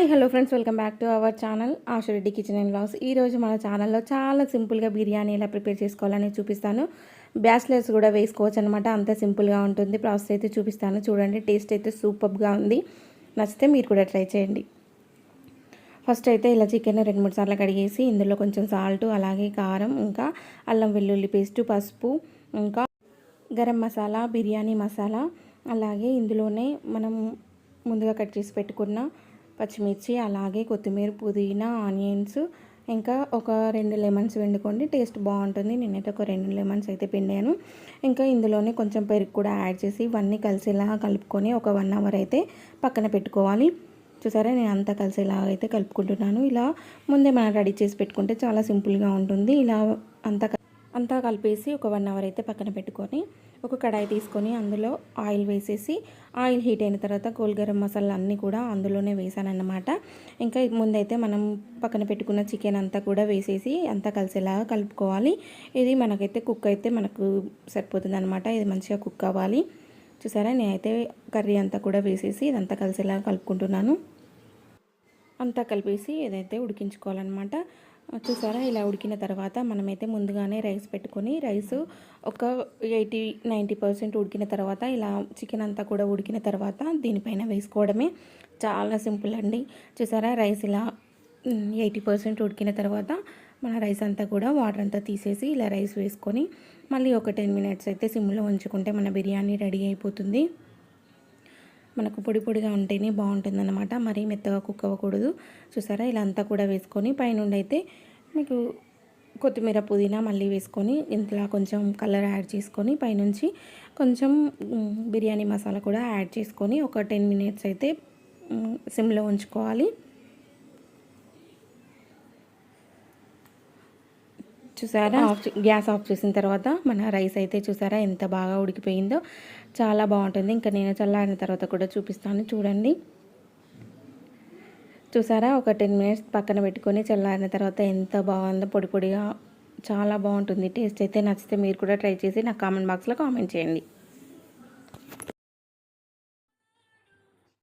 Hi hello friends, welcome back to our channel Ashu Reddy kitchen and vlogs. ఈరోజు మన ఛానల్లో చాలా సింపుల్గా బిర్యానీ ఎలా ప్రిపేర్ చేసుకోవాలని చూపిస్తాను. బ్యాచిలర్స్ కూడా వేసుకోవచ్చు అనమాట, అంత సింపుల్గా ఉంటుంది. ప్రాసెస్ అయితే చూపిస్తాను, చూడండి. టేస్ట్ అయితే సూపర్గా ఉంది. నచ్చితే మీరు కూడా ట్రై చేయండి. ఫస్ట్ అయితే ఇలా చికెన్ 2-3 సార్లు కడిగేసి ఇందులో కొంచెం సాల్ట్, అలాగే కారం, ఇంకా అల్లం వెల్లుల్లి పేస్ట్, పసుపు, ఇంకా గరం మసాలా, బిర్యానీ మసాలా, అలాగే ఇందులోనే మనం ముందుగా కట్ చేసి పెట్టుకున్న పచ్చిమిర్చి, అలాగే కొత్తిమీర, పుదీనా, ఆనియన్స్, ఇంకా ఒక 2 లెమన్స్ పిండుకోండి, టేస్ట్ బాగుంటుంది. నేనైతే ఒక 2 లెమన్స్ అయితే పిండాను. ఇంకా ఇందులోనే కొంచెం పెరుగు కూడా యాడ్ చేసి ఇవన్నీ కలిసేలా కలుపుకొని ఒక 1 అవర్ అయితే పక్కన పెట్టుకోవాలి. చూసారా, నేను అంతా కలిసేలా అయితే కలుపుకుంటున్నాను. ఇలా ముందే మనం రెడీ చేసి పెట్టుకుంటే చాలా సింపుల్గా ఉంటుంది. ఇలా అంతా కలిపేసి ఒక 1 అవర్ అయితే పక్కన పెట్టుకొని ఒక కడాయి తీసుకొని అందులో ఆయిల్ వేసేసి, ఆయిల్ హీట్ అయిన తర్వాత గరం మసాలా అన్నీ కూడా అందులోనే వేసానన్నమాట. ఇంకా ముందైతే మనం పక్కన పెట్టుకున్న చికెన్ అంతా కూడా వేసేసి అంతా కలిసేలాగా కలుపుకోవాలి. ఇది మనకైతే కుక్ అయితే మనకు సరిపోతుంది అనమాట. ఇది మంచిగా కుక్ అవ్వాలి. చూసారా, నేనైతే కర్రీ అంతా కూడా వేసేసి ఇదంతా కలిసేలాగా కలుపుకుంటున్నాను. అంతా కలిపేసి ఏదైతే ఉడికించుకోవాలన్నమాట. చూసారా, ఇలా ఉడికిన తర్వాత మనమైతే ముందుగానే రైస్ పెట్టుకొని, రైస్ ఒక 80-90% ఉడికిన తర్వాత ఇలా చికెన్ అంతా కూడా ఉడికిన తర్వాత దీనిపైన వేసుకోవడమే. చాలా సింపుల్ అండి. చూసారా, రైస్ ఇలా 80% ఉడికిన తర్వాత మన రైస్ అంతా కూడా వాటర్ అంతా తీసేసి ఇలా రైస్ వేసుకొని మళ్ళీ ఒక 10 మినిట్స్ అయితే సిమ్లో ఉంచుకుంటే మన బిర్యానీ రెడీ అయిపోతుంది. మనకు పొడి పొడిగా ఉంటేనే బాగుంటుందన్నమాట, మరీ మెత్తగా కుక్ అవ్వకూడదు. చూసారా, ఇలా అంతా కూడా వేసుకొని పైనుండి అయితే మీకు కొత్తిమీర, పుదీనా మళ్ళీ వేసుకొని ఇంట్లో కొంచెం కలర్ యాడ్ చేసుకొని పైనుంచి కొంచెం బిర్యానీ మసాలా కూడా యాడ్ చేసుకొని ఒక 10 మినిట్స్ అయితే సిమ్లో ఉంచుకోవాలి. చూసారా, గ్యాస్ ఆఫ్ చేసిన తర్వాత మన రైస్ అయితే చూసారా ఎంత బాగా ఉడికిపోయిందో, చాలా బాగుంటుంది. ఇంకా నేను చల్లారిన తర్వాత కూడా చూపిస్తాను, చూడండి. చూసారా, ఒక 10 మినిట్స్ పక్కన పెట్టుకొని చల్లారిన తర్వాత ఎంత బాగుందో, పొడి పొడిగా చాలా బాగుంటుంది. టేస్ట్ అయితే నచ్చితే మీరు కూడా ట్రై చేసి నాకు కామెంట్ బాక్స్లో కామెంట్ చేయండి.